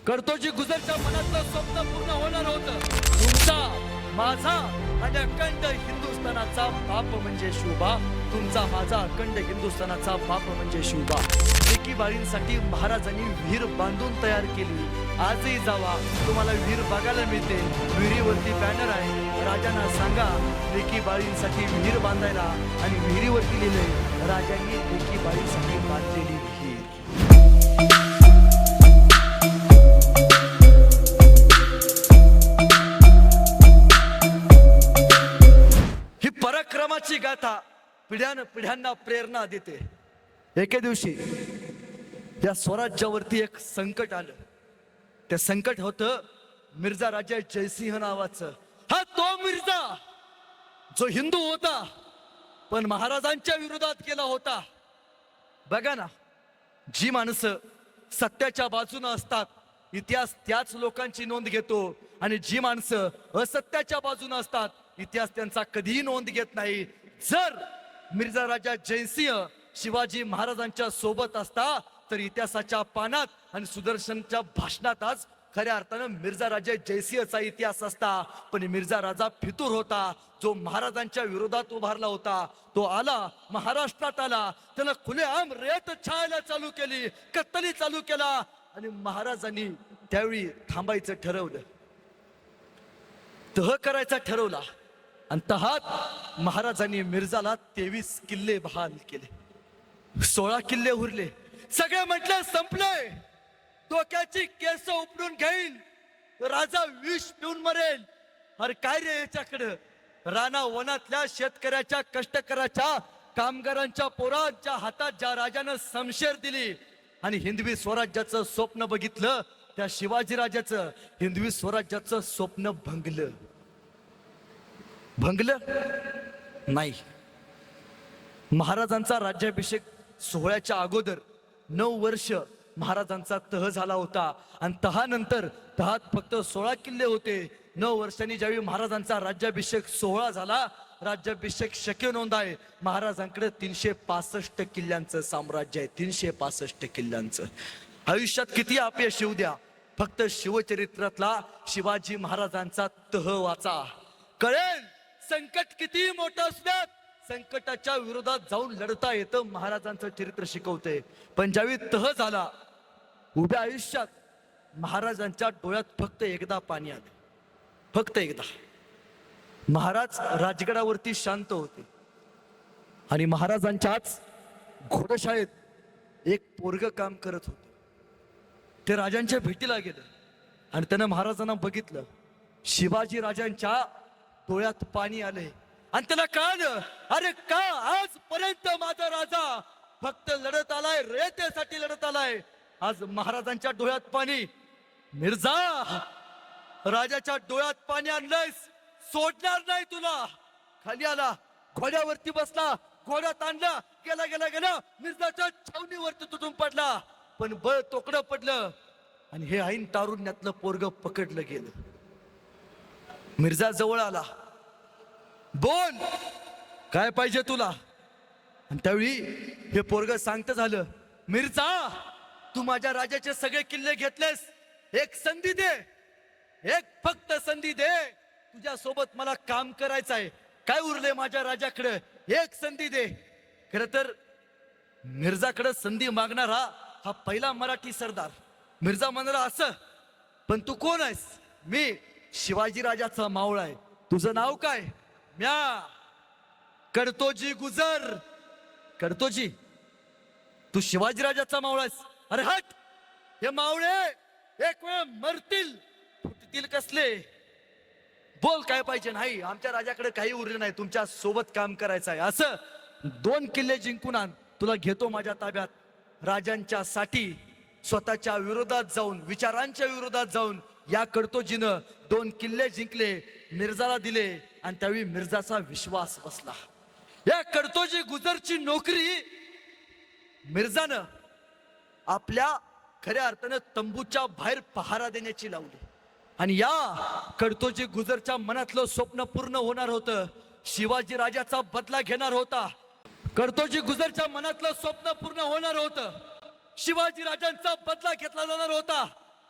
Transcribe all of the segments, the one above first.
कडतोजी गुजरच्या मनातलं स्वप्न पूर्ण होणार होतं. तुमचा, माझा आणि अखंड हिंदुस्थानाचा बाप म्हणजे शिवबा. तुमचा, माझा अखंड हिंदुस्थानाचा बाप म्हणजे शिवबा. लेकी बाळींसाठी महाराजांनी विहीर बांधून तयार केली. आजही जावा, तुम्हाला विहीर बघायला मिळते. विहिरीवरती बॅनर आहे. राजांना सांगा लेकी बाळींसाठी विहीर बांधायला, आणि विहिरीवरती लिहिले राजांनी लेकी बाळींसाठी बांधलेली विहीर. ही पराक्रमाची गाथा पिढ्यांना प्रेरणा देते. एके दिवशी या स्वराज्यावरती एक संकट आलं. ते संकट होतं मिर्झा राजा जयसिंह नावाचं. हा तो मिर्झा जो हिंदू होता पण महाराजांच्या विरोधात गेला होता. बघा ना, जी माणसं सत्याच्या बाजूने असतात इतिहास त्याच लोकांची नोंद घेतो, आणि जी माणसं असत्याच्या बाजूने असतात इतिहास त्यांचा कधीही नोंद घेत नाही. जर मिर्झा राजा जयसिंह शिवाजी महाराजांच्या सोबत असता तर इतिहासाच्या पानात आणि सुदर्शनच्या भाषणात आज खऱ्या अर्थानं मिर्झा राजा जयसिंहचा इतिहास असता. पण मिर्झा राजा फितूर होता, जो महाराजांच्या विरोधात उभारला होता. तो आला, महाराष्ट्रात आला, त्यानं खुलेआम रेत छायला चालू केली, कत्तली चालू केला, आणि महाराजांनी त्यावेळी थांबायचं ठरवलं, तह करायचा ठरवला. आणि तहात महाराजांनी मिर्झाला 23 किल्ले बहाल केले. 16 किल्ले उरले. सगळे म्हटलं संपलंय, डोक्याची केस उपडून घेईल, राजा विष पिऊन मरेल. अरे काय रे याच्याकडं, राणा वनातल्या शेतकऱ्याच्या, कष्टकऱ्याच्या, कामगारांच्या पोरांच्या हातात ज्या राजानं शमशेर दिली आणि हिंदवी स्वराज्याचं स्वप्न बघितलं, त्या शिवाजी राजाचं हिंदवी स्वराज्याचं स्वप्न भंगलं. नाही. महाराजांचा राज्याभिषेक सोहळ्याच्या अगोदर 9 वर्ष महाराजांचा तह झाला होता, आणि तहानंतर तहात फक्त 16 किल्ले होते. 9 वर्षांनी ज्यावेळी महाराजांचा राज्याभिषेक सोहळा झाला, राज्याभिषेक शक्य नोंद आहे, महाराजांकडे 365 किल्ल्यांचं साम्राज्य आहे. 365 किल्ल्यांचं. आयुष्यात किती अपयश येऊ द्या, फक्त शिवचरित्रातला शिवाजी महाराजांचा तह वाचा, कळेल संकट किती मोठं असल्यात संकटाच्या विरोधात जाऊन लढता येतं. महाराजांचं चरित्र शिकवते. पण ज्यावेळी तह झाला, उभ्या आयुष्यात महाराजांच्या डोळ्यात फक्त एकदा पाणी आलं, फक्त एकदा. महाराज राजगडावरती शांत होते, आणि महाराजांच्याच घोडशाळेत एक पोरग काम करत होते. ते राजांच्या भेटीला गेलं, आणि त्यानं महाराजांना बघितलं. शिवाजी राजांच्या डोळ्यात पाणी आले, आणि त्याला कळलं, अरे का आजपर्यंत माझा राजा फक्त लढत आलाय, रयतेसाठी लढत आलाय, आज महाराजांच्या डोळ्यात पाणी. मिर्झा, राजाच्या डोळ्यात पाणी आणलंयस, सोडणार नाही तुला. खाली आला, घोड्यावरती बसला, घोड्यात आणला, गेला गेला गेला मिर्झाच्या छावणीवरती तुटून पडला. पण बळ तोकडं पडलं, आणि हे ऐन तारुण्यातलं पोरग पकडलं गेलं. मिर्झा जवळ आला, बोल काय पाहिजे तुला. आणि त्यावेळी हे पोरग सांगत झालं, मिर्झा तू माझ्या राजाचे सगळे किल्ले घेतलेस, एक संधी दे, एक फक्त संधी दे, तुझ्या सोबत मला काम करायचं आहे. काय उरले माझ्या राजाकडे, एक संधी दे. खर तर मिर्झाकडे संधी मागणारा हा पहिला मराठी सरदार. मिर्झा म्हणाला, असं पण तू कोण आहेस. मी शिवाजी राजाचा मावळा आहे. तुझं नाव काय. म्या कडतोजी गुजर. कडतोजी, तू शिवाजी राजाचा मावळा आहेस. अरे हट, हे मावळे एक वेळ मरतील, फुटतील कसले. बोल काय पाहिजे. नाही, आमच्या राजाकडे काही उरले नाही, तुमच्या सोबत काम करायचं आहे. असं 2 किल्ले जिंकून आण, तुला घेतो माझ्या ताब्यात. राजांच्या साठी स्वतःच्या विरोधात जाऊन, विचारांच्या विरोधात जाऊन या कडतोजीनं 2 किल्ले जिंकले, मिर्झाला दिले, आणि त्यावेळी मिर्झाचा विश्वास बसला. या कडतोजी गुजरची नोकरी मिर्झानं आपल्या खऱ्या अर्थानं तंबूच्या बाहेर पहारा देण्याची लावली. आणि या कडतोजी गुजरच्या मनातलं स्वप्न पूर्ण होणार होतं. शिवाजी राजाचा बदला घेणार होता. कडतोजी गुजरच्या मनातलं स्वप्न पूर्ण होणार होतं. शिवाजी राजांचा बदला घेतला जाणार होता.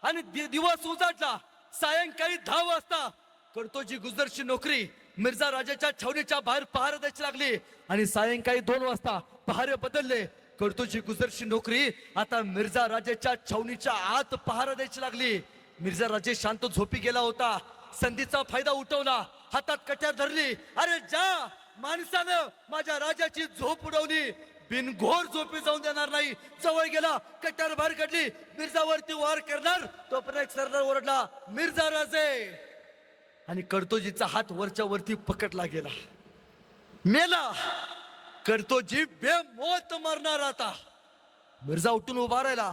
आणि दिवस उजाडला. सायंकाळी 10 वाजता कर्तोजी गुजरची नोकरी मिर्झा राजाच्या छावणीच्या बाहेर पहारा द्यायची लागली. आणि सायंकाळी 2 वाजता पहारे बदलले. कर्तोजी गुजरची नोकरी आता मिर्झा राजाच्या छावणीच्या आत पहारा द्यायची लागली. मिर्झा राजे शांत झोपी गेला होता. संधीचा फायदा उठवला, हातात कट्यार धरली. अरे ज्या माणसानं माझ्या राजाची झोप उडवली, बिनघोर झोपी जाऊन देणार नाही. जवळ गेला, कट्यार बाहेर काढली, मिर्झावरती वार करणार. तोपर्यंत सरदार ओरडला, मिर्झा राजे. आणि कर्तोजीचा हात वरच्या वरती पकडला गेला. मेला. कर्तोजी बेमौत मरणार आता. मिर्झा उठून उभा राहिला.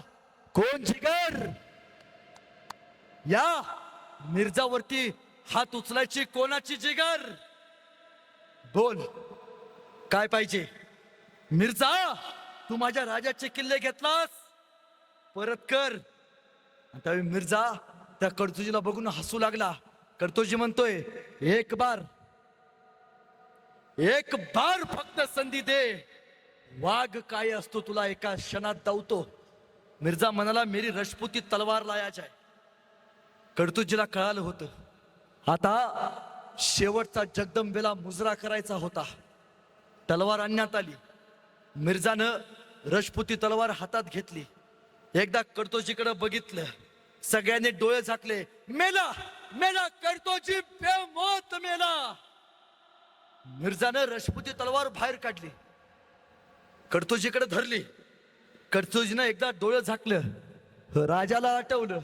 कोण जिगर? या मिर्झावरती हात उचलायची कोणाची जिगर? बोल, काय पाहिजे? मिर्झा, तू माझ्या राजाचे किल्ले घेतलास, परत कर. आता मिर्झा त्या कर्तोजीला बघून हसू लागला. कर्तोजी म्हणतोय, एक बार फक्त संधी दे. वाघ काय असतो तुला एका क्षणात धावतो. मिर्झा म्हणाला, मेरी रजपुती तलवार लाया जाय. कर्तोजीला कळालं होतं आता शेवटचा जगदंबेला मुजरा करायचा होता. तलवार आणण्यात आली. मिर्झानं रजपुती तलवार हातात घेतली. एकदा कर्तोजीकडे बघितलं. सगळ्यांनी डोळे झाकले. मेला, मेला, कर्तोजी बेमौत मेला. मिर्झानं रजपुती तलवार बाहेर काढली, कर्तोजीकडे धरली. कर्तोजीनं एकदा डोळे झाकलं. राजाला आठवलं.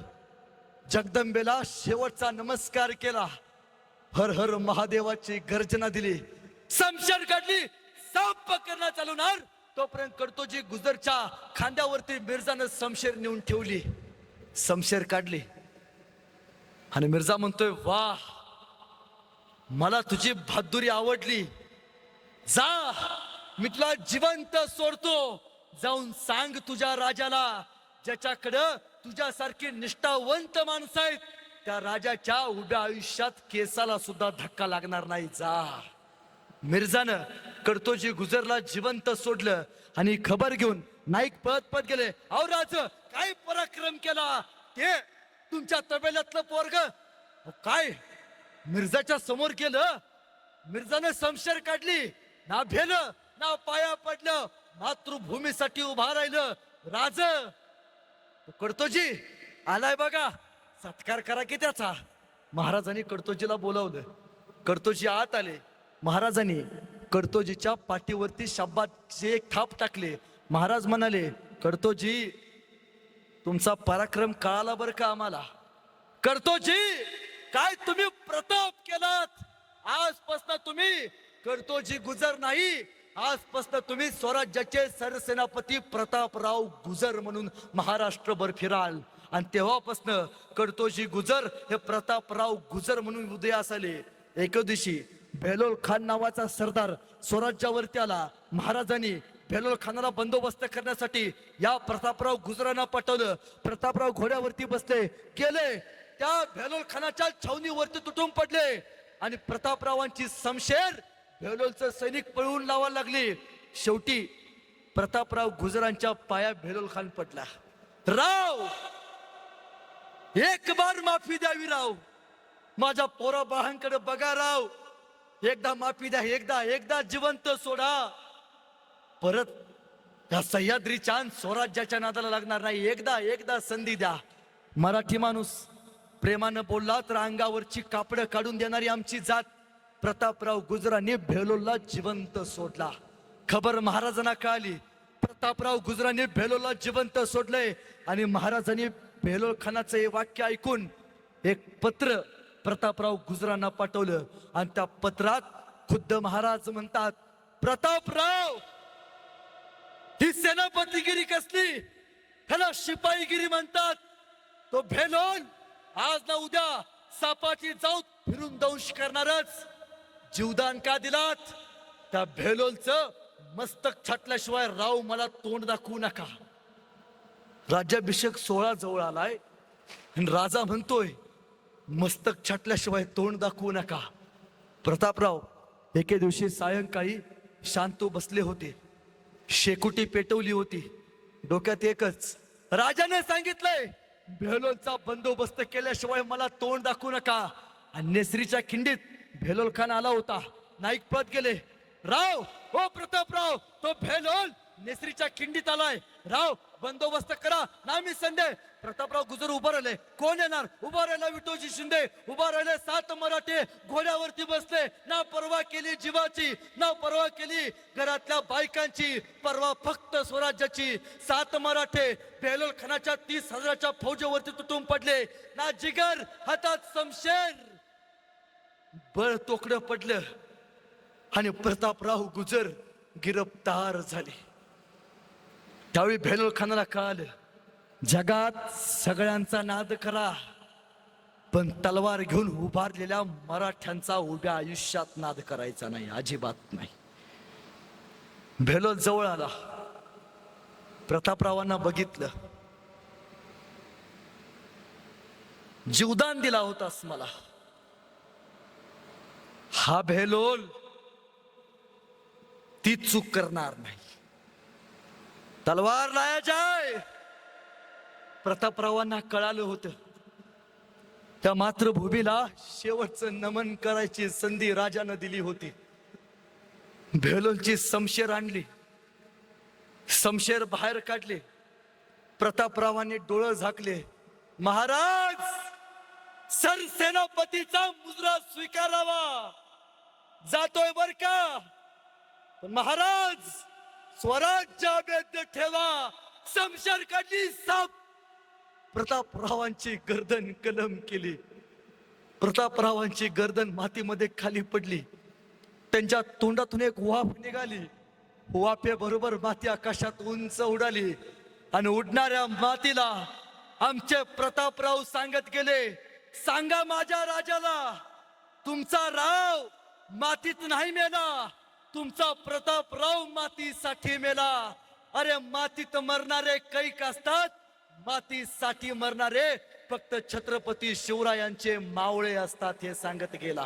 जगदंबेला शेवटचा नमस्कार केला. हर हर महादेवाची गर्जना दिली. शमशेर काढली. साप पकडणं चालवणार तोपर्यंत कर्तोजी गुजरच्या खांद्यावरती मिर्झानं शमशेर नेऊन ठेवली. शमशेर काढली आणि मिर्झा म्हणतोय, वाह, मला तुझी बहादुरी आवडली. जा, मी तुला जिवंत सोडतो. जाऊन सांग तुझ्या राजाला, ज्याच्याकडं तुझ्यासारखी निष्ठावंत माणसं आहेत, त्या राजाच्या उभ्या आयुष्यात केसाला सुद्धा धक्का लागणार नाही. जा. मिर्झानं कर्तोजी गुजरला जिवंत सोडलं आणि खबर घेऊन नाईक पळत पळत गेले. अहो राज, काय पराक्रम केला. ते तुमच्या तबेल्यातलं पोरग काय मिर्झाच्या समोर केलं. मिर्झानं शमशेर काढली. ना भेलं ना पाया पडलं, मातृभूमीसाठी उभा राहिलं. राज, कर्तोजी आलाय बघा, सत्कार करा की त्याचा. महाराजांनी कर्तोजीला बोलावलं. कर्तोजी आत आले. महाराजांनी कर्तोजीच्या पाठीवरती शाबासची एक थाप टाकले. महाराज म्हणाले, कर्तोजी, तुमचा पराक्रम कळाला बरं का आम्हाला. कर्तोजी, काय तुम्ही प्रताप केलात. आजपासून तुम्ही कर्तोजी गुजर नाही, आजपासून तुम्ही स्वराज्याचे सरसेनापती प्रतापराव गुजर म्हणून महाराष्ट्रभर फिराल. आणि तेव्हापासून कर्तोजी गुजर हे प्रतापराव गुजर म्हणून उदयास आले. एके दिवशी बेलोल खान नावाचा सरदार स्वराज्यावरती आला. महाराजांनी बेलोल खानाला बंदोबस्त करण्यासाठी या प्रतापराव गुजरांना पाठवलं. प्रतापराव घोड्यावरती बसले, गेले त्या बेलोल खानाच्या छावणीवरती तुटून पडले आणि प्रतापरावांची शमशेर बेलोलचं सैनिक पळवून लावायला लागली. शेवटी प्रतापराव गुजरांच्या पाया बेलोल खान पडला. राव, एक बार माफी द्यावी राव. माझ्या पोरा बाळांकडे बघा राव. एकदा माफी द्या, एकदा जिवंत सोडा. परत या सह्याद्रीच्या स्वराज्याच्या नादाला लागणार नाही. एकदा संधी द्या. मराठी माणूस प्रेमानं बोलला तर अंगावरची कापडं काढून देणारी आमची जात. प्रतापराव गुजरांनी बेलोलला जिवंत सोडला. खबर महाराजांना कळाली. प्रतापराव गुजरांनी बेलोलला जिवंत सोडलंय. आणि महाराजांनी बेलोल खानाचं हे वाक्य ऐकून एक पत्र प्रतापराव गुजरांना पाठवलं. आणि त्या पत्रात खुद्द महाराज म्हणतात, प्रतापराव, ही सेनापतीगिरी कसली, ह्याला शिपाईगिरी म्हणतात. तो बेलोल आज ना उद्या सापाची जाऊत फिरून दंश करणारच. जीवदान का दिलात. त्या बेलोलचं मस्तक छाटल्याशिवाय राव मला तोंड दाखवू नका. राज्याभिषेक सोहळा जवळ आलाय आणि राजा म्हणतोय मस्तक छाटल्याशिवाय तोंड दाखवू नका. प्रतापराव एके दिवशी सायंकाळी शांतू बसले होते. शेकोटी पेटवली होती. डोक्यात एकच, राजाने सांगितलंय भेलोलचा बंदोबस्त केल्याशिवाय मला तोंड दाखवू नका. आणि नेसरीच्या खिंडीत भेलोल खान आला होता. नाईक पळत गेले. राव, ओ प्रतापराव, तो भेलोल नेसरीच्या खिंडीत आलाय. राव, बंदोबस्त करा ना. मी संडे. प्रतापराव गुजर उभा राहिले. कोण येणार? उभा राहिला विठोजी शिंदे. उभा राहिले 7 मराठे घोड्यावरती बसले. ना परवा केली जीवाची, ना परवा केली घरातल्या बायकांची, परवा फक्त स्वराज्याची. 7 मराठे भेलोल खानाच्या 30,000च्या फौजेवरती तुटून पडले. ना जिगर, हातात शमशेर, बळ तोकडं पडलं आणि प्रतापराव गुजर गिरफ्तार झाले. त्यावेळी भेलोल खानाला कळालं, जगात सगळ्यांचा नाद करा, पण तलवार घेऊन उभारलेल्या मराठ्यांचा उभ्या आयुष्यात नाद करायचा नाही, अजिबात नाही. भेलोल जवळ आला. प्रतापरावांना बघितलं. जीवदान दिला होतास मला. हा भेलोल ती चूक करणार नाही. तलवार लाया जाय. प्रतापरावांना कळालं होतं, त्या मातृभूमीला शेवटचं नमन करायची संधी राजानं दिली होती. भेलोलची शमशेर आणली. शमशेर बाहेर काढले. प्रतापरावांनी डोळं झाकले. महाराज, सरसेनापतीचा मुजरा स्वीकारावा. जातोय बर का, पण महाराज स्वराज्य अभेद्य ठेवा. शमशेर काढली. साप प्रतापरावांची गर्दन कलम केली. प्रतापरावांची गर्दन मातीमध्ये खाली पडली. त्यांच्या तोंडातून एक वाफ निघाली. वाफे बरोबर माती आकाशात उंच उडाली आणि उडणाऱ्या मातीला आमचे प्रतापराव सांगत गेले, सांगा माझ्या राजाला, तुमचा राव मातीत नाही मेला, तुमचा प्रतापराव मातीसाठी मेला. अरे मातीत मरणारे कैक असतात, मातीसाठी मरणारे फक्त छत्रपती शिवरायांचे मावळे असतात, हे सांगत गेला.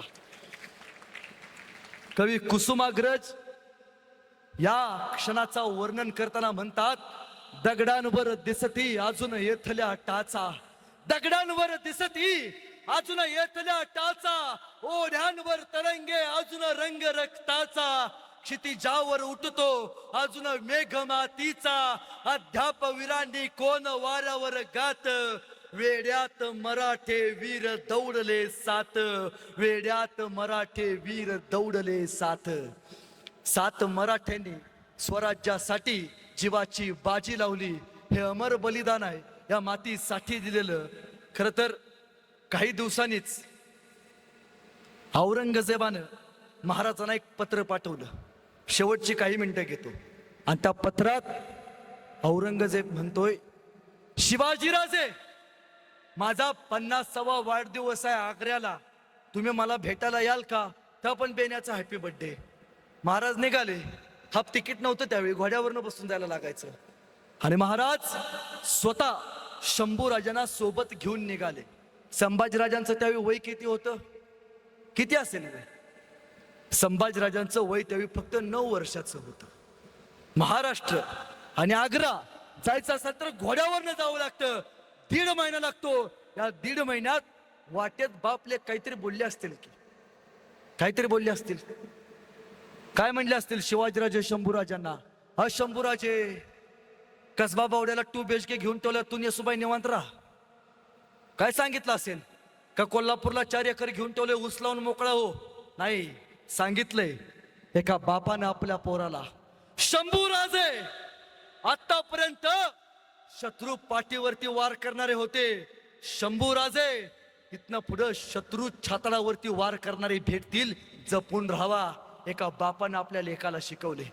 कवी कुसुमाग्रज या क्षणाचा वर्णन करताना म्हणतात, दगडांवर दिसती अजून येथल्या टाचा, दगडांवर दिसती अजून येथल्या टाचा, ओढ्यांवर तरंगे अजून रंग रक्ताचा, क्षितिजावर उठतो अजून मेघ मातीचा, अध्याप वीरांनी कोण वाऱ्यावर गात, वेड्यात मराठे वीर दौडले सात, वेड्यात मराठे वीर दौडले सात. 7 मराठ्यांनी स्वराज्यासाठी जीवाची बाजी लावली. हे अमर बलिदान आहे या मातीसाठी दिलेलं. खर तर काही दिवसांनीच औरंगजेबानं महाराजांना एक पत्र पाठवलं. शेवटची काही मिनिटं घेतो. आणि त्या पत्रात औरंगजेब म्हणतोय, शिवाजीराजे, माझा 50वा वाढदिवस आहे आग्र्याला, तुम्ही मला भेटायला याल का? त्या पण बेण्याचा हॅपी बर्थडे. महाराज निघाले. हाफ तिकीट नव्हतं त्यावेळी, घोड्यावरनं बसून जायला लागायचं. आणि महाराज स्वतः शंभूराजांना सोबत घेऊन निघाले. संभाजीराजांचं त्यावेळी वय किती होतं? किती असेल वय? संभाजीराजांचं वय त्यावेळी फक्त 9 वर्षाचं होतं. महाराष्ट्र आणि आग्रा जायचं असेल तर घोड्यावरनं जावं लागतं. 1.5 महिना लागतो. या 1.5 महिन्यात वाटेत बापले काहीतरी बोलले असतील की काहीतरी बोलले असतील. काय म्हणले असतील शिवाजीराजे शंभूराजांना? हा शंभूराजे, कसबा बावड्याला 2 BHK घेऊन ठेवल्या, तू येसुबाई निवांत राहा. काय सांगितलं असेल? का कोल्हापूरला 4 एकर घेऊन ठेवले, ऊस लावून मोकळा हो? नाही, सांगितलंय एका बापानं आपल्या पोराला, शंभूराजे आतापर्यंत शत्रू पाठीवरती वार करणारे होते, शंभूराजे इथनं पुढे शत्रू छातडावरती वार करणारे भेटतील, जपून राहावा. एका बापानं आपल्या लेकाला शिकवले.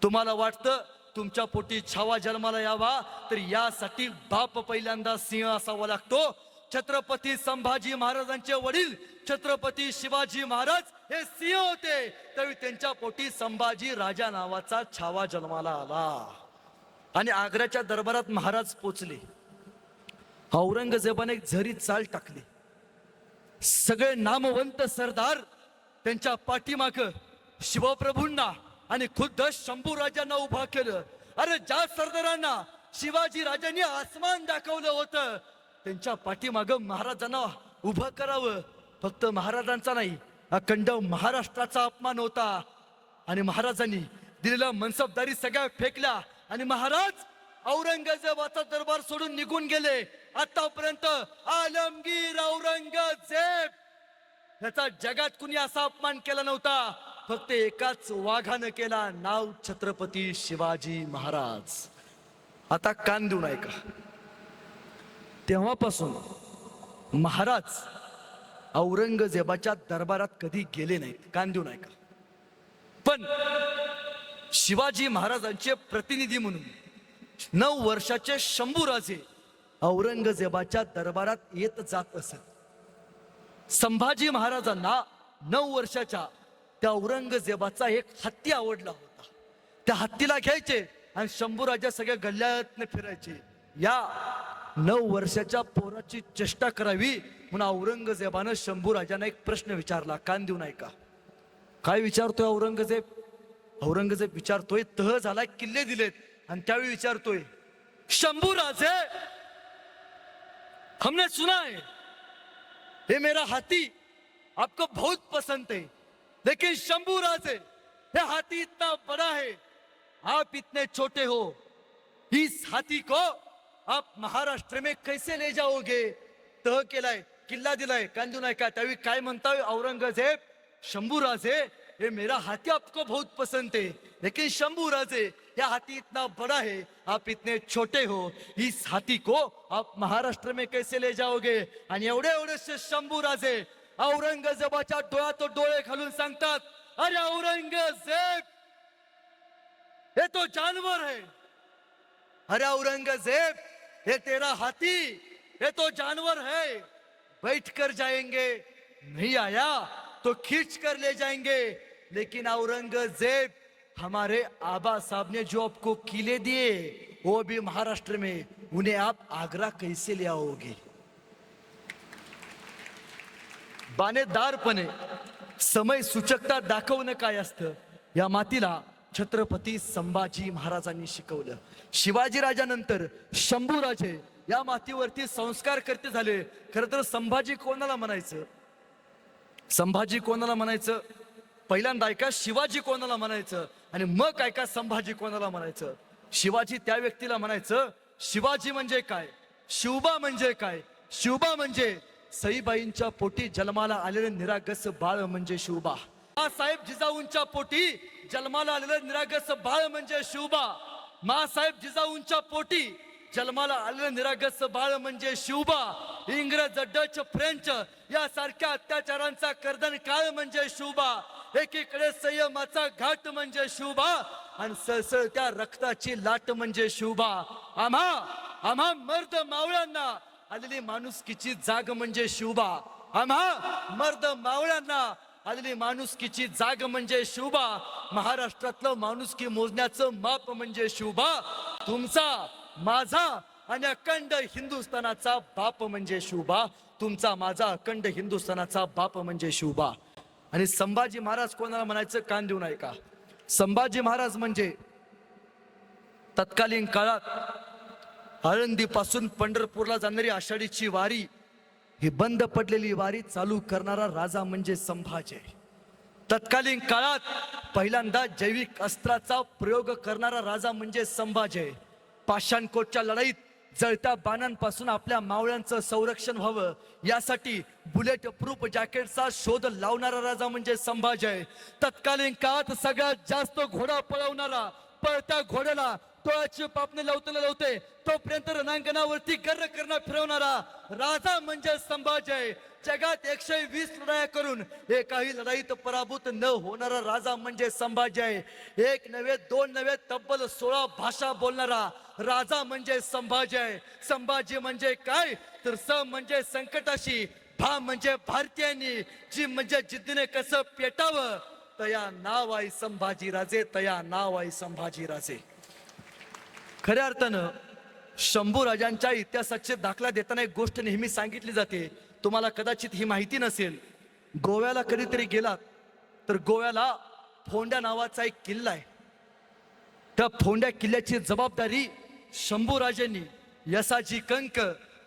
तुम्हाला वाटतं तुमच्या पोटी छावा जन्माला यावा, तर यासाठी बाप पहिल्यांदा सिंह असावा लागतो. छत्रपती संभाजी महाराजांचे वडील छत्रपती शिवाजी महाराज हे सिंह होते, त्यावेळी त्यांच्या पोटी संभाजी राजा नावाचा छावा जन्माला आला. आणि आग्र्याच्या दरबारात महाराज पोचले. औरंगजेबाने एक झरी चाल टाकली. सगळे नामवंत सरदार त्यांच्या पाठीमाग शिवप्रभूंना आणि खुद्द शंभूराजांना उभा केलं. अरे ज्या सरदारांना शिवाजी राजांनी आसमान दाखवलं होतं, त्यांच्या पाठीमागं महाराजांना उभं करावं. फक्त महाराजांचा नाही, अखंड महाराष्ट्राचा अपमान होता. आणि महाराजांनी दिलेला मनसबदारी सगळ्या फेकल्या आणि महाराज औरंगजेबाचा दरबार सोडून निघून गेले. आतापर्यंत आलमगीर औरंगजेब याचा जगात कुणी असा अपमान केला नव्हता. फक्त एकाच वाघानं केला, नाव छत्रपती शिवाजी महाराज. आता कान देऊन ऐका. तेव्हापासून महाराज औरंगजेबाच्या दरबारात कधी गेले नाहीत. कान देऊन ऐका. पण शिवाजी महाराजांचे प्रतिनिधी म्हणून 9 वर्षाचे शंभूराजे औरंगजेबाच्या दरबारात येत जात असत. संभाजी महाराजांना 9 वर्षाच्या त्या औरंगजेबाचा एक हत्ती आवडला होता. त्या हत्तीला घ्यायचे आणि शंभूराजा सगळ्या गल्ल्यातनं फिरायचे. या 9 वर्षाच्या पोराची चेष्टा करावी म्हणून औरंगजेबानं शंभूराजांना एक प्रश्न विचारला. कान देऊन ऐका. काय विचारतोय औरंगजेब? औरंगजेब विचारतोय, तह झाला, किल्ले दिलेत, आणि त्यावेळी विचारतोय, शंभूराजे हमने सुना है ये मेरा हाथी आपको बहुत पसंद है, लेकिन शंभूराजे ये हाथी इतना बड़ा है, आप इतने छोटे हो, इस हाथी को आप महाराष्ट्र में कैसे ले जाओगे? तह केलाय, किल्ला दिलाय. कान देऊन ऐका. त्यावेळी काय म्हणताय औरंगजेब? शंभूराजे ये मेरा हाथी आपको बहुत पसंद है, लेकिन शंभूराजे यह हाथी इतना बड़ा है, आप इतने छोटे हो, इस हाथी को आप महाराष्ट्र में कैसे ले जाओगे? आणि एवढे एवढे शंभूराजे औरंगजेबाच्या डोळ्यात डोळे घालून सांगतात, अरे औरंगजेब ये तो जानवर है. अरे औरंगजेब ये तेरा हाथी ये तो जानवर है, बैठ कर जाएंगे, नहीं आया तो खींच कर ले जाएंगे. लेकिन औरंगजेब हमारे आबा साहब ने जो आपको किले दिए वो भी महाराष्ट्र में, उन्हें आप आगरा कैसे ले आओगे? बाणेदारपणे समय सूचकता दाखवणं काय असतं या मातीला छत्रपती संभाजी महाराजांनी शिकवलं. शिवाजी राजानंतर शंभूराजे या मातीवरती संस्कार करते झाले. खरं तर संभाजी कोणाला म्हणायचं? संभाजी कोणाला म्हणायचं? पहिल्यांदा ऐका, शिवाजी कोणाला म्हणायचं आणि मग ऐका संभाजी कोणाला म्हणायचं. शिवाजी त्या व्यक्तीला म्हणायचं. शिवाजी म्हणजे काय? शिवबा म्हणजे काय? शिवबा म्हणजे सईबाईंच्या पोटी जन्माला आलेलं निरागस बाळ म्हणजे शिवबा. मासाहेब जिजाऊंच्या पोटी जन्माला आलेलं निरागस बाळ म्हणजे शिवबा. मासाहेब जिजाऊंच्या पोटी जन्माला आलेलं निरागस बाळ म्हणजे शिवबा. इंग्रज, डच, फ्रेंच यासारख्या अत्याचारांचा कर्दन काळ म्हणजे शिवबा. एकीकडे संयमाचा घाट म्हणजे शिवबा आणि सळसळत्या रक्ताची लाट म्हणजे शिवबा. आम्हा मर्द मावळ्यांना आलेली माणुसकीची जाग म्हणजे शिवबा. आम्हा मर्द मावळ्यांना आलेली माणुसकीची जाग म्हणजे शिवबा. महाराष्ट्रातलं माणुसकी मोजण्याचं माप म्हणजे शिवबा. तुमचा, माझा आणि अखंड हिंदुस्थानाचा बाप म्हणजे शिवबा. तुमचा, माझा, अखंड हिंदुस्थानाचा बाप म्हणजे शिवबा. आणि संभाजी महाराज कोणाला म्हणायचं? कान देऊन ऐका. संभाजी महाराज म्हणजे तत्कालीन काळात आळंदीपासून पंढरपूरला जाणारी आषाढीची वारी, ही बंद पडलेली वारी चालू करणारा राजा म्हणजे संभाजी. तत्कालीन काळात पहिल्यांदा जैविक अस्त्राचा प्रयोग करणारा राजा म्हणजे संभाजी. पाषाणकोटच्या लढाईत जळत्या बाणांपासून आपल्या मावळ्यांचं संरक्षण व्हावं यासाठी बुलेट प्रूफ जॅकेटचा शोध लावणारा राजा म्हणजे संभाजी. तत्कालीन काळात सगळ्यात जास्त घोडा पळवणारा, पळत्या घोड्याला टोळाची पापणे लावते तोपर्यंत रणांगणावरती गर्र करणं फिरवणारा राजा म्हणजे संभाजी. जगात 120 लढाया करून एकाही लढाईत पराभूत न होणारा राजा म्हणजे संभाजी. एक नव्हे, दोन नव्हे, तब्बल 16 भाषा बोलणारा राजा म्हणजे संभाजी. संभाजी म्हणजे काय? तर स म्हणजे संकटाशी, भा म्हणजे भारतीयांनी, जी म्हणजे जिद्दीने कसं पेटावं, तया नाव आहे संभाजी राजे, तया नाव आहे संभाजी राजे. खऱ्या अर्थानं शंभू राजांच्या इतिहासाचे दाखला देताना एक गोष्ट नेहमी सांगितली जाते, तुम्हाला कदाचित ही माहिती नसेल. गोव्याला कधीतरी गेलात तर गोव्याला फोंड्या नावाचा एक किल्ला आहे. त्या फोंड्या किल्ल्याची जबाबदारी शंभूराजांनी, यसाजी कंक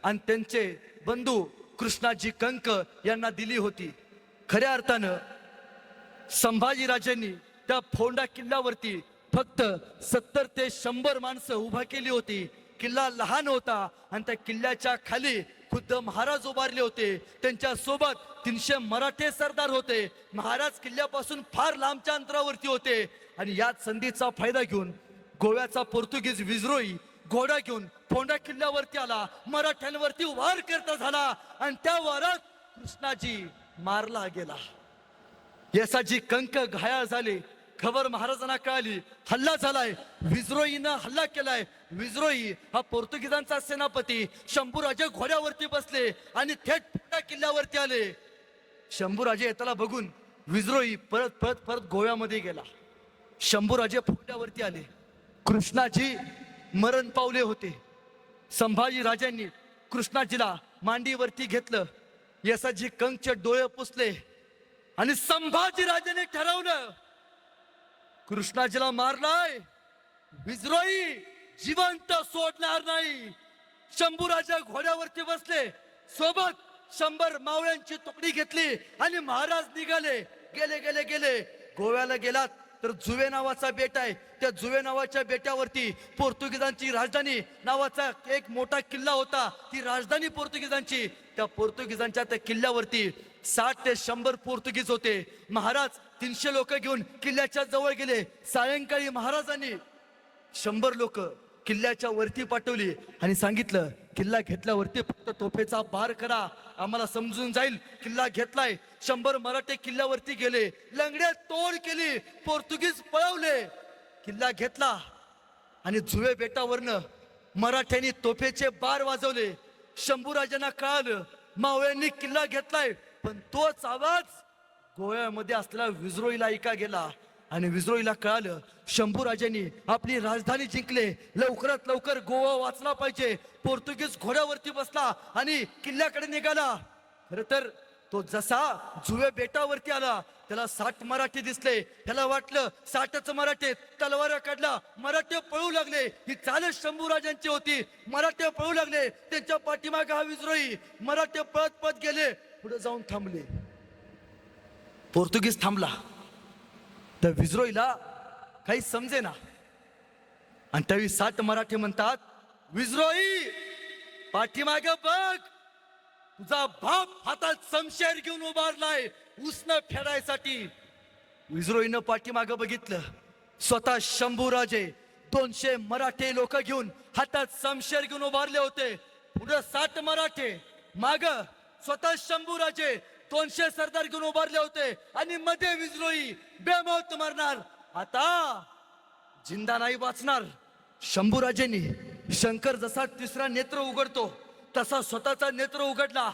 आणि त्यांचे बंधू कृष्णाजी कंक यांना दिली होती. खऱ्या अर्थानं संभाजीराजांनी त्या फोंडा किल्ल्यावरती फक्त 70 ते 100 माणसं उभा केली होती. किल्ला लहान होता आणि त्या किल्ल्याच्या खाली खुद्द महाराज उभारले होते. त्यांच्या सोबत 300 मराठे सरदार होते. महाराज किल्ल्यापासून फार लांबच्या अंतरावरती होते. आणि याच संधीचा फायदा घेऊन गोव्याचा पोर्तुगीज विजरोई घोडा घेऊन फोंडा किल्ल्यावरती आला, मराठ्यांवरती वार करता झाला आणि त्या वारात कृष्णाजी मारला गेला. यसाजी कंक घायाळ झाले. खबर महाराजांना कळाली, हल्ला झालाय, विजरोईनं हल्ला केलाय. विजरोई हा पोर्तुगीजांचा सेनापती. शंभूराजे घोड्यावरती बसले आणि थेट फोंडा किल्ल्यावरती आले. शंभूराजे येताना बघून विजरोई परत परत परत गोव्यामध्ये गेला. शंभूराजे फोंड्यावरती आले. कृष्णाजी मरण पावले होते. संभाजी राजांनी कृष्णाजीला मांडीवरती घेतलं. यसाजी कंकचे डोळे पुसले आणि संभाजी राजाने ठरवलं, कृष्णाजीला मारलाय, विजरोई जिवंत सोडणार नाही. शंभूराजा घोड्यावरती बसले, सोबत 100 मावळ्यांची तुकडी घेतली आणि महाराज निघाले. गेले गेले गेले गोव्याला गेलात तर जुवे नावाचा बेट आहे. त्या जुवे नावाच्या बेटावरती पोर्तुगीजांची राजधानी नावाचा एक मोठा किल्ला होता. ती राजधानी पोर्तुगीजांची. त्या पोर्तुगीजांच्या त्या किल्ल्यावरती 60 ते 100 पोर्तुगीज होते. महाराज 300 लोक घेऊन किल्ल्याच्या जवळ गेले. सायंकाळी महाराजांनी 100 लोक किल्ल्याच्या वरती पाठवली आणि सांगितलं, किल्ला घेतल्यावरती फक्त तोफेचा बार करा, आम्हाला समजून जाईल किल्ला घेतलाय. 100 मराठे किल्ल्यावरती गेले, लंगड्यात तोड केली, पोर्तुगीज पळवले. किल्ला घेतला आणि जुवे बेटावरनं मराठ्यांनी तोफेचे बार वाजवले. शंभूराजांना कळालं, मावळ्यांनी किल्ला घेतलाय. पण तोच आवाज गोव्यामध्ये असलेला विजरोईला ऐका गेला आणि विजरोईला कळालं, शंभूराजांनी आपली राजधानी जिंकले, लवकरात लवकर गोवा वाचला पाहिजे. पोर्तुगीज घोड्यावरती बसला आणि किल्ल्याकडे निघाला. खर तर तो जसा जुवे बेटावरती आला त्याला 60 मराठे दिसले. त्याला वाटलं 60च मराठे. तलवार काढला, मराठे पळू लागले. ही चालच शंभूराजांची होती. मराठे पळू लागले, त्यांच्या पाठीमागे हा विजरोई. मराठे पळत पळत गेले, पुढे जाऊन थांबले. पोर्तुगीज थांबला. तर विजरोईला काही समजेना आणि त्यावेळी 60 मराठे म्हणतात, विजरोई पाठीमागे बघ, तुझा बाप हातात शमशेर घेऊन उभारलाय उसनं फेडायसाठी. विजरोईनं पाठीमागे बघितलं, स्वतः शंभूराजे 200 मराठे लोक घेऊन हातात शमशेर घेऊन उभारले होते. पुढे 60 मराठे, माग स्वतः शंभूराजे 200 सरदार घेऊन उभारले होते आणि मध्ये विजरोई बेमौत मरणार. आता जिंदा नाही वाचणार. शंभूराजेंनी शंकर जसा तिसरा नेत्र उघडतो तसा स्वतःचा नेत्र उघडला,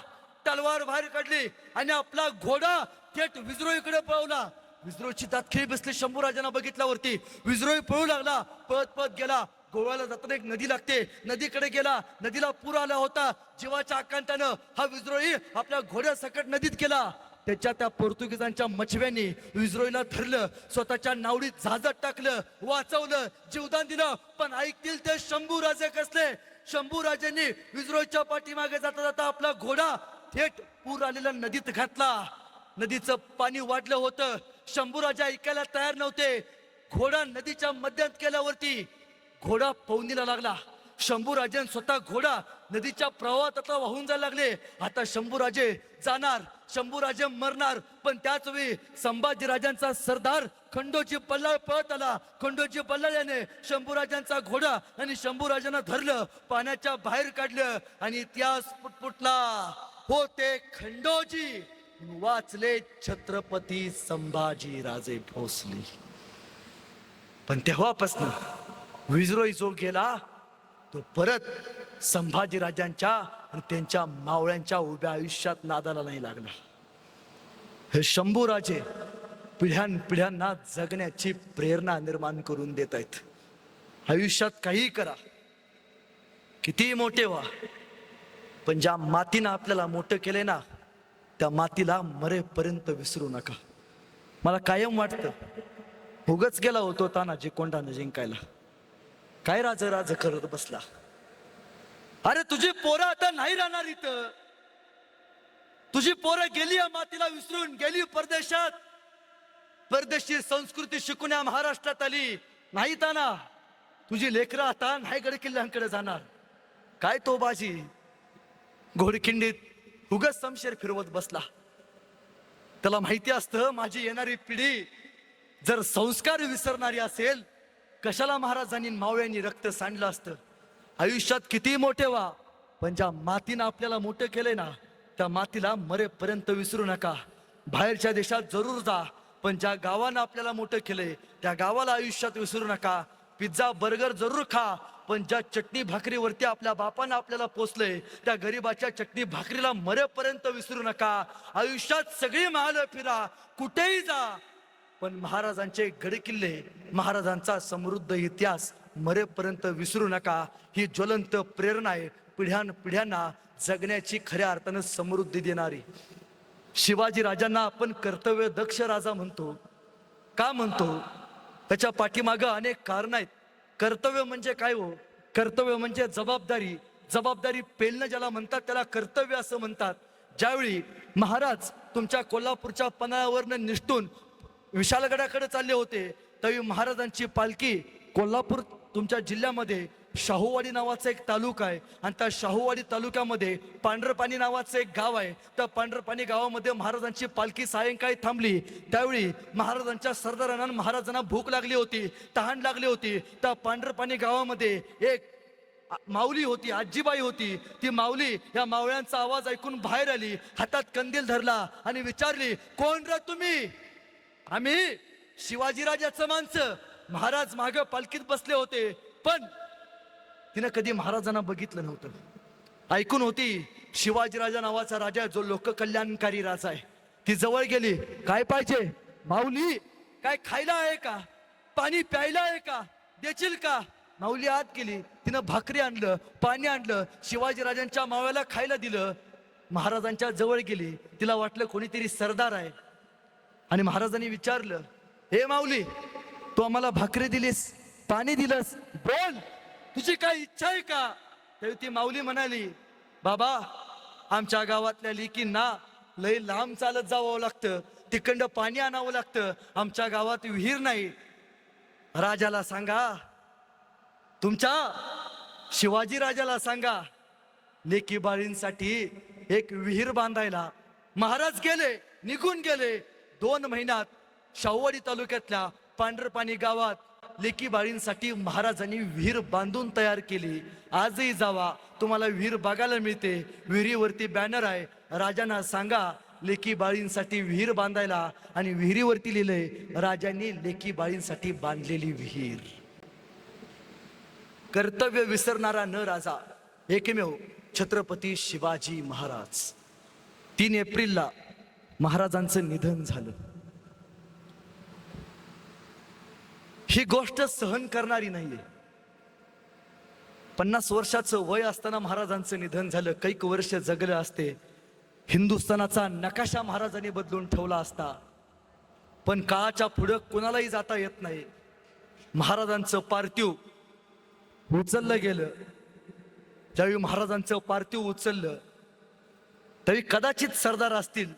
तलवार बाहेर काढली आणि आपला घोडा थेट विजरोईकडे पळवला. विजरोईची दातखिळी बसली. शंभूराजांना बघितल्यावरती विजरोई पळू लागला, पळत पळत गेला. गोव्याला जाताना एक नदी लागते, नदीकडे गेला. नदीला पूर आला होता. जीवाच्या आकांतानं हा विजरोई आपल्या घोड्यासकट नदीत गेला. त्याच्या त्या पोर्तुगीजांच्या मछव्यांनी विजरोईला धरलं, स्वतःच्या नावडीत झाजत टाकलं, वाचवलं, जीवदान दिलं. पण ऐकतील ते शंभूराजे कसले. शंभूराजांनी विजरोईच्या पाठीमागे जाता जाता आपला घोडा थेट पूर आलेल्या नदीत घातला. नदीचं पाणी वाढलं होतं. शंभूराजे ऐकायला तयार नव्हते. घोडा नदीच्या मध्यात केल्यावरती घोडा पवनीला लागला. शंभूराजे स्वतः घोडा नदीच्या प्रवाहात आता वाहून जायला लागले. आता शंभूराजे जाणार, शंभूराजे मरणार. पण त्याच वेळी संभाजीराजांचा सरदार खंडोजी बल्लाळ पळत आला. खंडोजी बल्लाळ्याने शंभूराजांचा घोडा आणि शंभूराजांना धरलं, पाण्याच्या बाहेर काढलं आणि इतिहास पुटपुटला. होते खंडोजी, वाचले छत्रपती संभाजीराजे भोसले. पण तेव्हापासून विजरोई जो गेला तो परत संभाजीराजांच्या आणि त्यांच्या मावळ्यांच्या उभ्या आयुष्यात नादाला नाही लागला. हे शंभूराजे पिढ्यानपिढ्यांना जगण्याची प्रेरणा निर्माण करून देत आहेत. आयुष्यात काही करा, किती मोठे व्हा, पण ज्या मातीनं आपल्याला मोठं केलंय ना त्या मातीला मरेपर्यंत विसरू नका. मला कायम वाटतं उगच गेला होतो तानाजी कोंढाणं जिंकायला, काय राज राज करत बसला. अरे तुझी पोरं आता नाही राहणार इथं. तुझी पोरं गेली या मातीला विसरून, गेली परदेशात. परदेशी संस्कृती शिकून या महाराष्ट्रात आली नाहीत ना. तुझी लेकरं आता नाही गड किल्ल्यांकडे जाणार. काय तो बाजी घोडखिंडीत उगाच समशेर फिरवत बसला. त्याला माहिती असतं माझी येणारी पिढी जर संस्कार विसरणारी असेल, कशाला महाराजांनी मावळ्यांनी रक्त सांडलं असतं. आयुष्यात किती मोठे व्हा, पण ज्या मातीनं आपल्याला मोठं केलंय ना, त्या मातीला मरेपर्यंत विसरू नका. बाहेरच्या देशात जरूर जा, पण ज्या गावानं आपल्याला मोठं केलंय त्या गावाला आयुष्यात विसरू नका. पिझ्झा बर्गर जरूर खा, पण ज्या चटणी भाकरीवरती आपल्या बापानं आपल्याला पोचलंय त्या गरीबाच्या चटणी भाकरीला मरेपर्यंत विसरू नका. आयुष्यात सगळी महाल फिरा, कुठेही जा, पण महाराजांचे गडकिल्ले, महाराजांचा समृद्ध इतिहास मरेपर्यंत विसरू नका. ही ज्वलंत प्रेरणा आहे पिढ्यानपिढ्यांना जगण्याची खऱ्या अर्थानं समृद्धी देणारी. शिवाजी राजांना आपण कर्तव्य दक्ष राजा म्हणतो. का म्हणतो? त्याच्या पाठीमागं अनेक कारण आहेत. कर्तव्य म्हणजे काय हो? कर्तव्य म्हणजे जबाबदारी. जबाबदारी पेलणं ज्याला म्हणतात त्याला कर्तव्य असं म्हणतात. ज्यावेळी महाराज तुमच्या कोल्हापूरच्या पन्हाळ्यावरनं निष्ठून विशालगडाकडे चालले होते, त्यावेळी महाराजांची पालखी कोल्हापूर तुमच्या जिल्ह्यामध्ये शाहूवाडी नावाचा एक तालुका आहे, आणि त्या शाहूवाडी तालुक्यामध्ये पांढरपाणी नावाचं एक गाव आहे. त्या पांढरपाणी गावामध्ये महाराजांची पालखी सायंकाळी थांबली. त्यावेळी महाराजांच्या सरदारांना, महाराजांना भूक लागली होती, तहान लागली होती. त्या पांढरपाणी गावामध्ये एक माऊली होती, आजीबाई होती. ती माऊली या मावळ्यांचा आवाज ऐकून बाहेर आली, हातात कंदील धरला आणि विचारली, कोण रे तुम्ही? आम्ही शिवाजीराजाचं माणसं. महाराज मागं पालखीत बसले होते, पण तिनं कधी महाराजांना बघितलं नव्हतं. ऐकून होती शिवाजीराजा नावाचा राजा जो लोककल्याणकारी राजा आहे. ती जवळ गेली, काय पाहिजे? माऊली, काय खायला आहे का? पाणी प्यायला आहे का? देशील का? माऊली आत गेली, तिनं भाकरी आणलं, पाणी आणलं, शिवाजीराजांच्या मावळ्याला खायला दिलं. महाराजांच्या जवळ गेली, तिला वाटलं कोणीतरी सरदार आहे, आणि महाराजांनी विचारलं, हे माऊली, तू आम्हाला भाकरी दिलीस, पाणी दिलंस, बोल, तुझी काय इच्छा आहे का? तेव्हा ती माऊली म्हणाली, बाबा, आमच्या गावातल्या लेकींना लय लांब चालत जावं लागतं, तिकडं पाणी आणावं लागतं, आमच्या गावात विहीर नाही. राजाला सांगा, तुमच्या शिवाजी राजाला सांगा, लेकी बाळींसाठी एक विहीर बांधायला. महाराज गेले, निघून गेले. 2 महिन्यात शाहूवाडी तालुक्यातल्या पांढरपाणी गावात लेकी बाळींसाठी महाराजांनी विहीर बांधून तयार केली. आजही जावा, तुम्हाला विहीर बघायला मिळते. विहिरीवरती बॅनर आहे, राजांना सांगा लेकी बाळींसाठी विहीर बांधायला, आणि विहिरीवरती लिहिलंय, राजांनी लेकी बाळींसाठी बांधलेली विहीर. कर्तव्य विसरणारा न राजा एकमेव छत्रपती शिवाजी महाराज. 3 एप्रिलला महाराजांचं निधन झालं. ही गोष्ट सहन करणारी नाहीये. 50 वर्षाचं वय असताना महाराजांचं निधन झालं. कैक वर्ष जगले असते, हिंदुस्थानाचा नकाशा महाराजांनी बदलून ठेवला असता. पण काळाच्या पुढं कोणालाही जाता येत नाही. महाराजांचं पार्थिव उचललं गेलं. ज्यावेळी महाराजांचं पार्थिव उचललं त्यावेळी कदाचित सरदार असतील.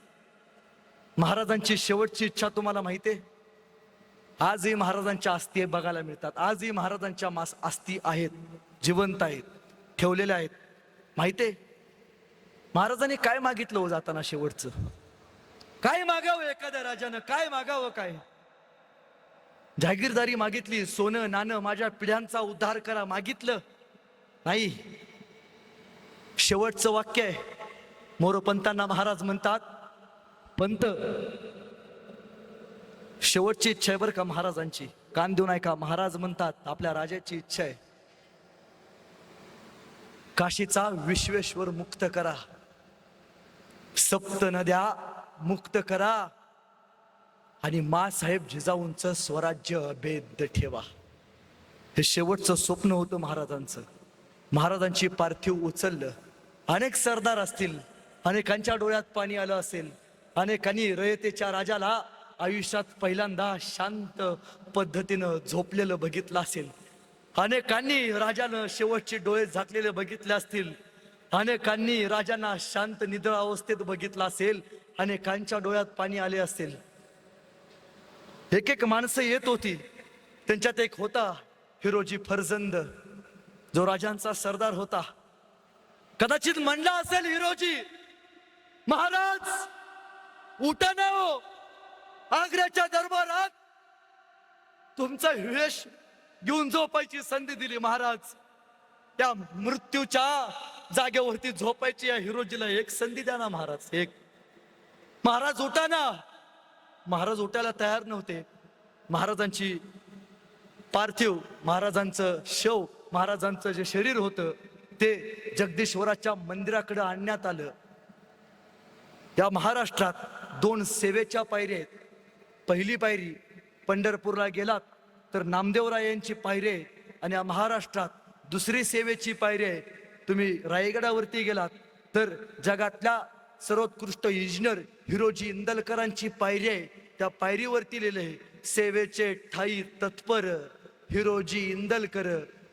महाराजांची शेवटची इच्छा तुम्हाला माहिती आहे? आजही महाराजांच्या अस्थी बघायला मिळतात. आजही महाराजांच्या अस्थी आहेत, जिवंत आहेत, ठेवलेल्या आहेत. माहितीये महाराजांनी काय मागितलं हो जाताना? शेवटचं काय मागावं एखाद्या राजानं? काय मागावं? काय जहागीरदारी मागितली, सोनं नाणं, माझ्या पिढ्यांचा उद्धार करा मागितलं? नाही. शेवटचं वाक्य आहे, मोरोपंतांना महाराज म्हणतात, पंत, शेवटची इच्छा आहे बरं का महाराजांची, कान देऊन ऐका. महाराज म्हणतात, आपल्या राजाची इच्छा आहे, काशीचा विश्वेश्वर मुक्त करा, सप्त नद्या मुक्त करा, आणि माँसाहेब जिजाऊंचं स्वराज्य अभेद्य ठेवा. हे शेवटचं स्वप्न होतं महाराजांचं. महाराजांची पार्थिव उचललं. अनेक सरदार असतील, अनेकांच्या डोळ्यात पाणी आलं असेल, अनेकांनी रयतेच्या राजाला आयुष्यात पहिल्यांदा शांत पद्धतीनं झोपलेलं बघितलं असेल. अनेकांनी राजानं शेवटचे डोळे झाकलेले बघितले असतील, अनेकांनी राजांना शांत निद्रा अवस्थेत बघितलं असेल, अनेकांच्या डोळ्यात पाणी आले असेल. एक एक माणसं येत होती, त्यांच्यात एक होता हिरोजी फर्जंद, जो राजांचा सरदार होता. कदाचित म्हणला असेल हिरोजी, महाराज उठा ना हो, आग्र्याच्या दरबारात तुमचा वेश घेऊन झोपायची संधी दिली. महाराज त्या मृत्यूच्या जागेवरती झोपायची या हिरोजीला एक संधी द्या ना महाराज, एक. महाराज उठा ना. महाराज उठायला तयार नव्हते. महाराजांची पार्थिव, महाराजांचं शव, महाराजांचं जे शरीर होतं ते जगदीश्वराच्या मंदिराकडे आणण्यात आलं. या महाराष्ट्रात 2 सेवेच्या पायऱ्या आहेत. पहिली पायरी पंढरपूरला गेलात तर नामदेवरायांची पायरी आहे, आणि या महाराष्ट्रात दुसरी सेवेची पायरी आहे. तुम्ही रायगडावरती गेलात तर जगातल्या सर्वोत्कृष्ट इंजिनियर हिरोजी इंदलकरांची पायरी आहे. त्या पायरीवरती लिहिले आहे, सेवेचे ठाई तत्पर हिरोजी इंदलकर.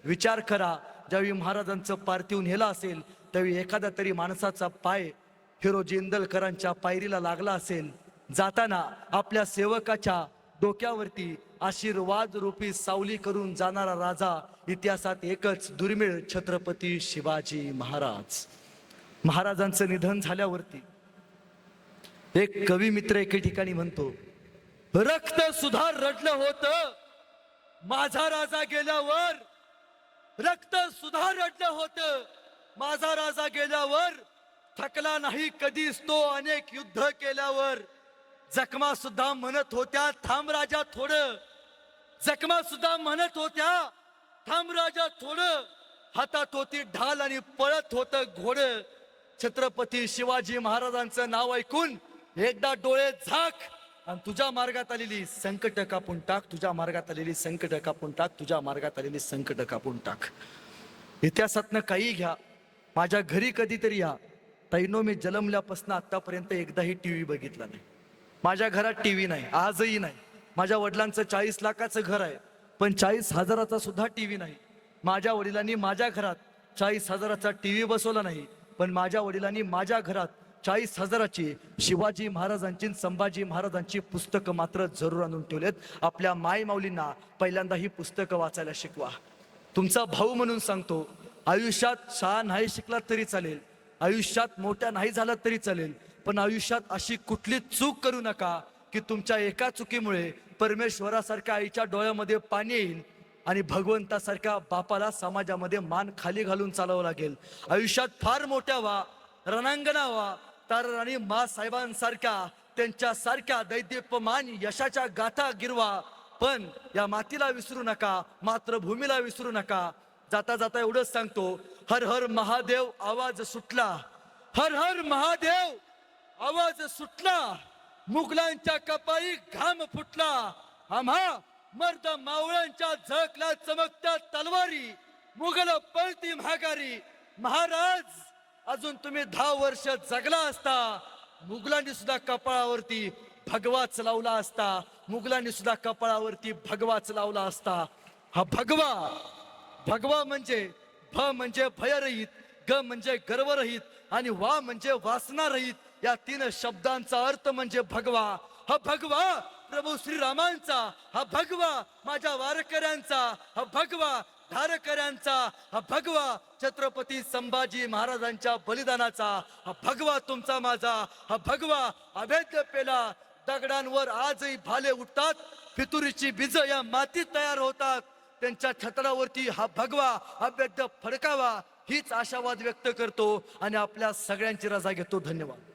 विचार करा, ज्यावेळी महाराजांचं पार्थिव नेलं असेल त्यावेळी एखादा तरी माणसाचा पाय हिरोजी इंदलकरांच्या पायरीला लागला असेल. जाताना आपल्या सेवकाच्या डोक्यावरती आशीर्वाद रूपी सावली करून जाणारा राजा इतिहासात एकच दुर्मिळ, छत्रपती शिवाजी महाराज. महाराजांचं निधन झाल्यावरती एक कवी मित्र एके ठिकाणी म्हणतो, रक्त सुद्धा रडलं होतं माझा राजा गेल्यावर, रक्त सुद्धा रडलं होतं माझा राजा गेल्यावर, थकला नाही कधीच तो अनेक युद्ध केल्यावर. जखमा सुद्धा म्हणत होत्या थांब राजा थोडं, जखमा सुद्धा म्हणत होत्या थांब राजा थोडं, हातात होती ढाल आणि पळत होतं घोडं. छत्रपती शिवाजी महाराजांचं नाव ऐकून एकदा डोळे झाक आणि तुझ्या मार्गात आलेली संकट कापून टाक, तुझ्या मार्गात आलेली संकट कापून टाक, तुझ्या मार्गात आलेली संकट कापून टाक. इतिहासातनं काही घ्या, माझ्या घरी कधीतरी या. ताईनो, मी जन्मल्यापासून आतापर्यंत एकदाही टीव्ही बघितला नाही. माझ्या घरात टीव्ही नाही, आजही नाही. माझ्या वडिलांचं 40 लाखाचं घर आहे, पण 40,000चा सुद्धा टीव्ही नाही. माझ्या वडिलांनी माझ्या घरात 40,000चा टीव्ही बसवला नाही, पण माझ्या वडिलांनी माझ्या घरात 40,000ची शिवाजी महाराजांची, संभाजी महाराजांची पुस्तकं मात्र जरूर आणून ठेवलेत. आपल्या माय माऊलींना पहिल्यांदा ही पुस्तकं वाचायला शिकवा. तुमचा भाऊ म्हणून सांगतो, आयुष्यात शाळा नाही शिकला तरी चालेल, आयुष्यात मोठ्या नाही झाला तरी चालेल, पण आयुष्यात अशी कुठली चूक करू नका की तुमच्या एका चुकीमुळे परमेश्वरासारख्या आईच्या डोळ्यामध्ये पाणी येईल आणि भगवंतासारख्या बापाला समाजामध्ये मान खाली घालून चालावं लागेल. आयुष्यात फार मोठ्या व्हा, रणांगणा व्हा, ताराराणी मा साहेबांसारख्या, त्यांच्यासारख्या दैदिप्यमान यशाच्या गाथा गिरवा, पण या मातीला विसरू नका, मातृभूमीला विसरू नका. जाता जाता एवढंच सांगतो, हर हर महादेव आवाज सुटला, हर हर महादेव आवाज सुटला, मुघलांच्या कपाळी घाम फुटला, आम्हा मर्द मावळ्यांच्या झळकल्या चमकत्या तलवारी, मुघल पळती महागारी. महाराज, अजून तुम्ही 10 वर्ष जगला असता, मुघलांनी सुद्धा कपाळावरती भगवाच लावला असता, मुघलांनी सुद्धा कपाळावरती भगवाच लावला असता. हा भगवा, भगवा म्हणजे भ म्हणजे भयरहित, ग म्हणजे गर्वरहित आणि वा म्हणजे वासनारहित. या 3 शब्दांचा अर्थ म्हणजे भगवा. हा भगवा प्रभू श्रीरामांचा, हा भगवा माझ्या वारकऱ्यांचा, हा भगवा धारकऱ्यांचा, हा भगवा छत्रपती संभाजी महाराजांच्या बलिदानाचा, हा भगवा तुमचा माझा, हा भगवा अभेद्य पेला. दगडांवर आजही भाले उठतात, फितुरीची बीज या मातीत तयार होतात. त्यांच्या छत्रावरती हा भगवा अभेद्य फडकावा हीच आशावाद व्यक्त करतो आणि आपल्या सगळ्यांची रजा घेतो. धन्यवाद.